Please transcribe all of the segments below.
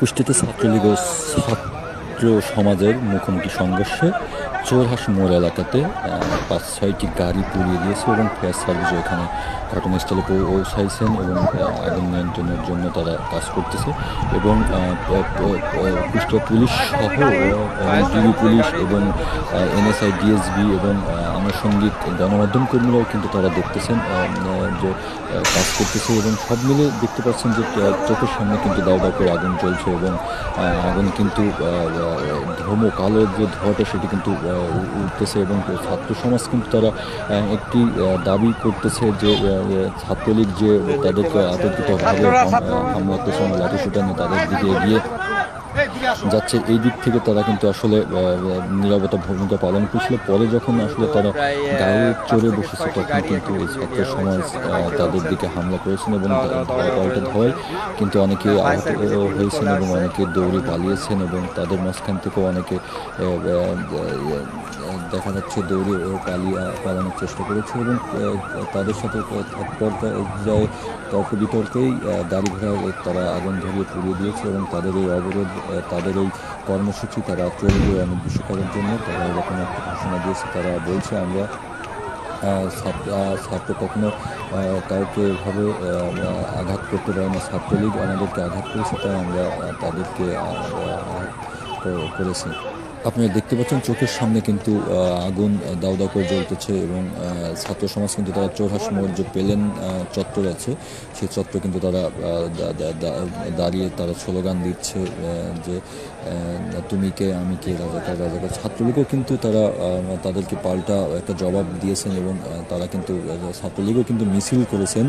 কুষ্টিতে ছাত্রলীগ ও ছাত্র সমাজের মুখোমুখি সংঘর্ষে চোরহাঁস মোড় এলাকাতে ৫-৬টি গাড়ি পুড়িয়ে দিয়েছে এবং ফায়ার সার্ভিসও এখানে ঘটনাস্থলে পৌঁছাইছেন এবং আগুন নিয়ন্ত্রণের জন্য তারা কাজ করতেছে। এবং কুষ্টিয়া পুলিশ সহ ডিবি পুলিশ এবং এনএসআই ডিএসবি এবং আনুষঙ্গিক গণমাধ্যম কর্মীরাও কিন্তু তারা দেখতেছেন যে কাজ করতেছে এবং সব মিলে দেখতে পাচ্ছেন যে চোখের সামনে কিন্তু দাও দাও করে আগুন জ্বলছে এবং আগুন কিন্তু কালো যে ধোঁয়াটা সেটি কিন্তু উঠতেছে এবং ছাত্র সমাজ কিন্তু তারা একটি দাবি করতেছে যে ছাত্রলীগ যে তাদেরকে আতঙ্কিতভাবে হামলা করছে লাঠিসোঁটা নিয়ে তাদের দিকে এগিয়ে যাচ্ছে, এই দিক থেকে তারা কিন্তু আসলে নীরবতা ভূমিকা পালন করছিল। পরে যখন আসলে তারা গায়ে চড়ে বসেছে তখন কিন্তু এই ছাত্র সমাজ তাদের দিকে হামলা করেছেন এবং পাল্টা ধাওয়ায় কিন্তু অনেকে আহত হয়েছেন এবং অনেকে দৌড়ে পালিয়েছেন এবং তাদের মাঝখান থেকেও অনেকে দেখা যাচ্ছে দৌড়ে পালানোর চেষ্টা করেছে এবং তাদের সাথে পর্যায়ে তর্ক বিতর্কেই গাড়ি ঘোড়া তারা আগুন ধরিয়ে পুড়িয়ে দিয়েছে এবং তাদের এই অবরোধ তাদের এই কর্মসূচি তারা চলবে অনির্দিষ্টকালের জন্য তারা এরকম একটা ঘোষণা দিয়েছে। তারা বলছে আমরা ছাত্র কখনো কাউকে এভাবে আঘাত করতে পারে না, ছাত্রলীগ আমাদেরকে আঘাত করেছে তাই আমরা তাদেরকে আঘাত করেছি। আপনারা দেখতে পাচ্ছেন চোখের সামনে কিন্তু আগুন দাউ দাউ করে জ্বলতেছে এবং ছাত্র সমাজ কিন্তু তারা চোরহাঁস মোড় যে প্লেন চত্বর আছে সেই চত্বর কিন্তু তারা দাঁড়িয়ে তারা স্লোগান দিচ্ছে যে তুমি কে আমি কে, রাজাকার রাজাকার। ছাত্রলীগও কিন্তু তারা তাদেরকে পাল্টা একটা জবাব দিয়েছেন এবং তারা কিন্তু ছাত্রলীগও কিন্তু মিছিল করেছেন।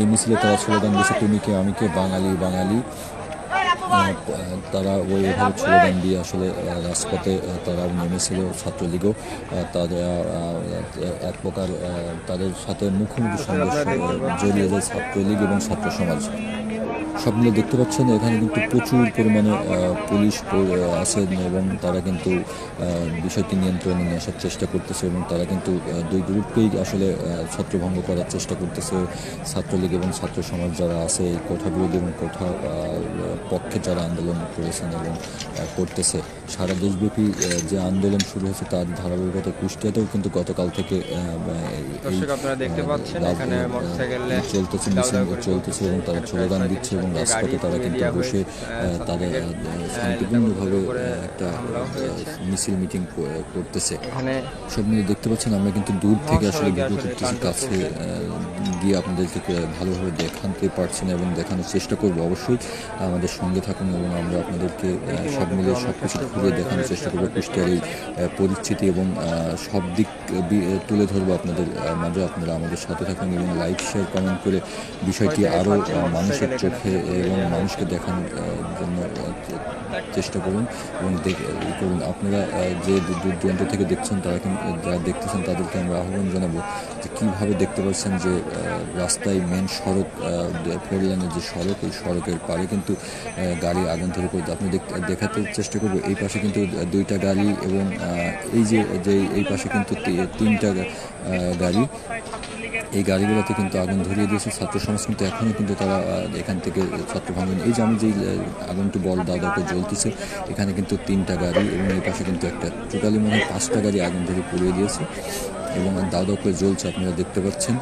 এই মিছিলে তারা স্লোগান দিয়েছে তুমি কে আমি কে, বাঙালি বাঙালি। তারা ওইভাবে স্লোগান দিয়ে আসলে রাজপথে তারা নেমেছিল। ছাত্রলীগও তাদের এক প্রকার তাদের সাথে মুখোমুখি সংঘর্ষ জড়িয়ে যায় ছাত্রলীগ এবং ছাত্র সমাজ। সব মিলে দেখতে পাচ্ছেন এখানে কিন্তু প্রচুর পরিমাণে পুলিশ আছেন এবং তারা কিন্তু বিষয়টি নিয়ন্ত্রণে নিয়ে আসার চেষ্টা করতেছে এবং তারা কিন্তু দুই গ্রুপকেই আসলে ছত্রভঙ্গ করার চেষ্টা করতেছে। ছাত্রলীগ এবং ছাত্র সমাজ যারা আছে এই কোঠা বিরোধী এবং কোঠা পক্ষে যারা আন্দোলন করেছেন এবং করতেছে, সারা দেশব্যাপী যে আন্দোলন শুরু হয়েছে তার ধারাবাহিকতা কুষ্টিয়াতেও কিন্তু গতকাল থেকে চলতেছে, মিছিল চলতেছে এবং তারা স্লোগান দিচ্ছে এবং রাজপথে তারা কিন্তু বসে তাদের শান্তিপূর্ণভাবে একটা মিছিল মিটিং করতেছে। সব মিলে দেখতে পাচ্ছেন আমরা কিন্তু দূর থেকে আসলে ভিডিও করতেছি, কাছে গিয়ে আপনাদেরকে ভালোভাবে দেখাতে পারছি না এবং দেখানোর চেষ্টা করবো। অবশ্যই আমাদের সঙ্গে থাকুন এবং আমরা আপনাদেরকে সব মিলে সব কিছু ঘুরে দেখানোর চেষ্টা করবো কুষ্টিয়ার এই পরিস্থিতি এবং সব দিক তুলে ধরবো আপনাদের মাঝে। আপনারা আমাদের সাথে থাকুন এবং লাইক শেয়ার কমেন্ট করে বিষয়টি আরও মানুষের চোখে এবং মানুষকে দেখানোর জন্য চেষ্টা করুন এবং করুন। আপনারা যে দূর দূরান্ত থেকে দেখছেন তারা কিন্তু যারা দেখতেছেন তাদেরকে আমরা আহ্বান জানাবো যে কীভাবে দেখতে পাচ্ছেন যে রাস্তায় মেন সড়ক ফোর লেনের যে সড়ক এই সড়কের পাড়ে কিন্তু গাড়ি আগুন ধরে পড়তে আপনি দেখাতে চেষ্টা করবো। এই পাশে কিন্তু দুইটা গাড়ি এবং এই যে এই পাশে কিন্তু তিনটা গাড়ি, এই গাড়িগুলোতে কিন্তু আগুন ধরিয়ে দিয়েছে ছাত্র সমাজ কিন্তু এখনও কিন্তু তারা এখান থেকে ছাত্র ভাঙেন। এই যে আমি যেই আগুনটি বল দাদাকে জ্বলতেছে এখানে কিন্তু তিনটা গাড়ি এবং এই পাশে কিন্তু একটা টোটালি মনে হয় 5টা গাড়ি আগুন ধরে পুড়িয়ে দিয়েছে এবং দাদা করে জ্বলছে আপনারা দেখতে পাচ্ছেন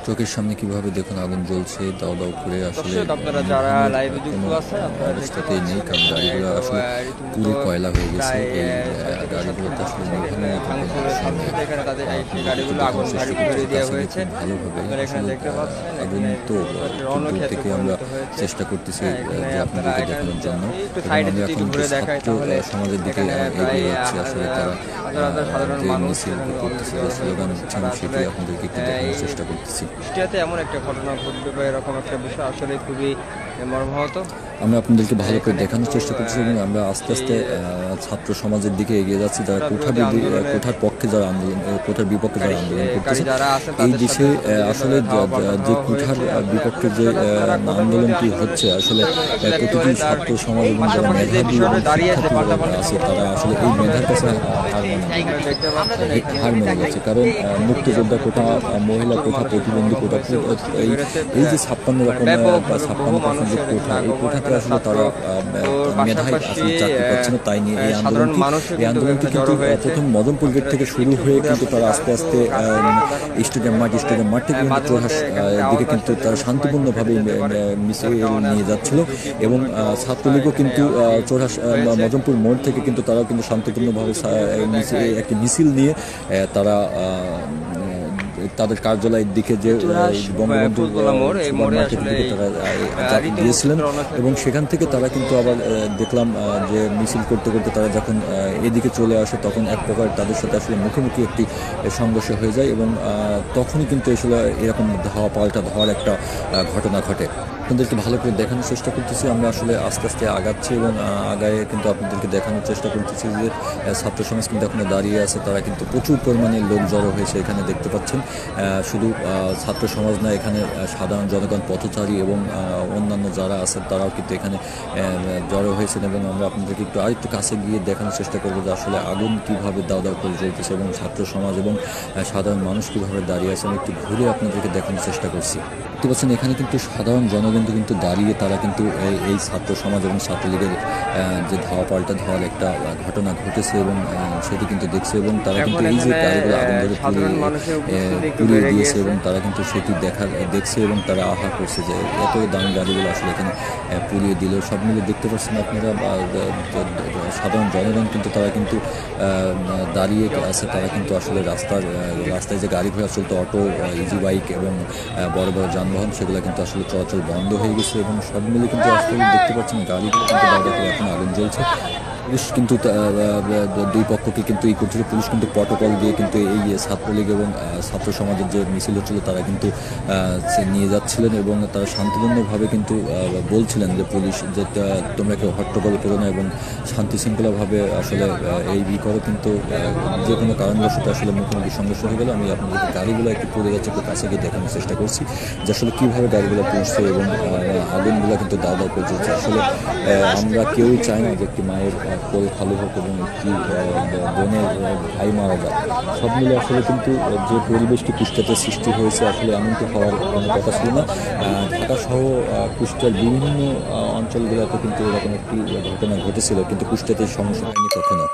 চোখের সামনে কিভাবে দেখুন আগুন জ্বলছে দাও দাও করে। আসলে অবস্থাতেই নেই কারণ গাড়িগুলো আসলে পুরো কয়লা হয়ে গেছে। এই গাড়িগুলোতে আসলে ভালোভাবে আগুন তো দূর থেকে আমরা চেষ্টা করতেছি যে আপনাদেরকে দেখানোর জন্য এবং আমরা এখন ছাত্র সমাজের দিকে এগিয়ে যাচ্ছি। আসলে তারা যে মিছিল করতেছে যে স্লোগান দিচ্ছে আমি সেটি আপনাদেরকে একটু দেখানোর চেষ্টা করতেছি। কুষ্টিয়াতে এমন একটা ঘটনা ঘটবে বা এরকম একটা বিষয় আসলে খুবই মর্মাহত। আমরা আপনাদেরকে ভালো করে দেখানোর চেষ্টা করছি এবং আমরা আস্তে আস্তে ছাত্র সমাজের দিকে এগিয়ে যাচ্ছি যারা কোঠার পক্ষে পক্ষে যারা আন্দোলন, কোঠার বিপক্ষে যারা আন্দোলন করতেছে, যারা আছে এই দেশে আসলে যে কোঠার বিপক্ষে যে আন্দোলনটি হচ্ছে, আসলে প্রতিটি ছাত্র সমাজ এবং যারা মেধাবী এবং শিক্ষার্থী আছে তারা আসলে এই মেধার কাছে হার মেনে গেছে। কারণ মুক্তিযোদ্ধা কোটা, মহিলা কোটা, প্রতিবন্ধী কোটা, এই যে 56 রকমের বা 56% যে কোঠা, এই কোঠাতে আসলে তারা মেধায় আসলে চাকরি পাচ্ছে না। তাই নিয়ে এই আন্দোলনটি কিন্তু প্রথম মদনপুর গেট থেকে শুরু হয়ে কিন্তু তারা আস্তে আস্তে স্টেডিয়াম মাঠ থেকে কিন্তু চৌরাস দিকে কিন্তু তারা শান্তিপূর্ণভাবে মিছিল নিয়ে যাচ্ছিল। এবং ছাত্রলীগও কিন্তু চৌরাস মদনপুর মোড় থেকে কিন্তু তারাও কিন্তু শান্তিপূর্ণভাবে একটি মিছিল নিয়ে তারা তাদের কার্যালয়ের দিকে যে বঙ্গবন্ধু মার্কেটের দিকে তারা গিয়েছিলেন। এবং সেখান থেকে তারা কিন্তু আবার দেখলাম যে মিছিল করতে করতে তারা যখন এদিকে চলে আসে, তখন এক প্রকার তাদের সাথে আসলে মুখোমুখি একটি সংঘর্ষ হয়ে যায়। এবং তখনই কিন্তু আসলে এরকম ধাওয়া পাল্টা ধাওয়ার একটা ঘটনা ঘটে। আপনাদেরকে ভালো করে দেখানোর চেষ্টা করতেছি, আমরা আসলে আস্তে আস্তে আগাচ্ছি এবং আগায় কিন্তু আপনাদেরকে দেখানোর চেষ্টা করতেছি যে ছাত্র সমাজ কিন্তু এখনো দাঁড়িয়ে আছে। তারা কিন্তু প্রচুর পরিমাণে লোক জড়ো হয়েছে এখানে, দেখতে পাচ্ছেন। শুধু ছাত্র সমাজ না, এখানে সাধারণ জনগণ, পথচারী এবং অন্যান্য যারা আছেন তারাও কিন্তু এখানে জড়ো হয়েছেন। এবং আমরা আপনাদেরকে আরেকটু কাছে গিয়ে দেখানোর চেষ্টা করবো যে আসলে আগুন কীভাবে দাও দাও করে জ্বলতেছে এবং ছাত্র সমাজ এবং সাধারণ মানুষ কীভাবে দাঁড়িয়ে আছে। আমি একটু ঘুরে আপনাদেরকে দেখানোর চেষ্টা করছি। দেখতে পাচ্ছেন এখানে কিন্তু সাধারণ জনগণ কিন্তু দাঁড়িয়ে তারা কিন্তু এই ছাত্র সমাজ এবং ছাত্রলীগের যে ধাওয়া পাল্টা ধাওয়ার একটা ঘটনা ঘটেছে এবং সেটি কিন্তু দেখছে। এবং তারা কিন্তু এই যে গাড়িগুলো আগুন ধরে পুড়িয়ে দিয়েছে এবং তারা কিন্তু সেটি দেখছে এবং তারা আহা করছে যে এত দামি গাড়িগুলো আসলে এখানে পুড়িয়ে দিল। সব মিলে দেখতে পাচ্ছেন আপনারা সাধারণ জনগণ কিন্তু তারা কিন্তু দাঁড়িয়ে আছে। তারা কিন্তু আসলে রাস্তায় যে গাড়ি ঘোড়া চলতো, অটো, ইজি বাইক এবং বড় বড় যানবাহন, সেগুলো কিন্তু আসলে চলাচল বন্ধ হয়ে গেছে। এবং সব মিলে কিন্তু আসলে দেখতে পাচ্ছেন গাড়িগুলো কিন্তু বাইরে করে এখন আগুন জ্বলছে। পুলিশ কিন্তু দুই পক্ষকে কিন্তু করছিল। পুলিশ কিন্তু প্রটোকল দিয়ে কিন্তু এই ছাত্রলীগ এবং ছাত্র সমাজের যে মিছিল হচ্ছিল তারা কিন্তু নিয়ে যাচ্ছিলেন এবং তারা শান্তিপূর্ণভাবে কিন্তু বলছিলেন যে পুলিশ যে তোমরা কেউ হট্টগোল করো না এবং শান্তি শৃঙ্খলাভাবে আসলে এই করো। কিন্তু যে কোনো কারণবশত আসলে মুখোমুখি সংঘর্ষ হয়ে গেল। আমি আপনাদেরকে গাড়িগুলো একটু পড়ে যাচ্ছে, একটু কাছে গিয়ে দেখানোর চেষ্টা করছি যে আসলে কীভাবে গাড়িগুলো পৌঁছছে এবং আগুনগুলো কিন্তু দাও দাও করে জ্বলছে। আসলে আমরা কেউই চাই না যে একটি মায়ের কোল খালি হোক এবং একটি বোনের ভাই মারা যায়। সব মিলে আসলে কিন্তু যে পরিবেশটি কুষ্টিয়াতে সৃষ্টি হয়েছে, আসলে এমনটি হওয়ার কোনো কথা ছিল না। ঢাকা সহ কুষ্টিয়ার বিভিন্ন অঞ্চলগুলোতে কিন্তু এরকম একটি ঘটনা ঘটেছিল, কিন্তু কুষ্টিয়াতে সমস্যা হয়নি কখনো।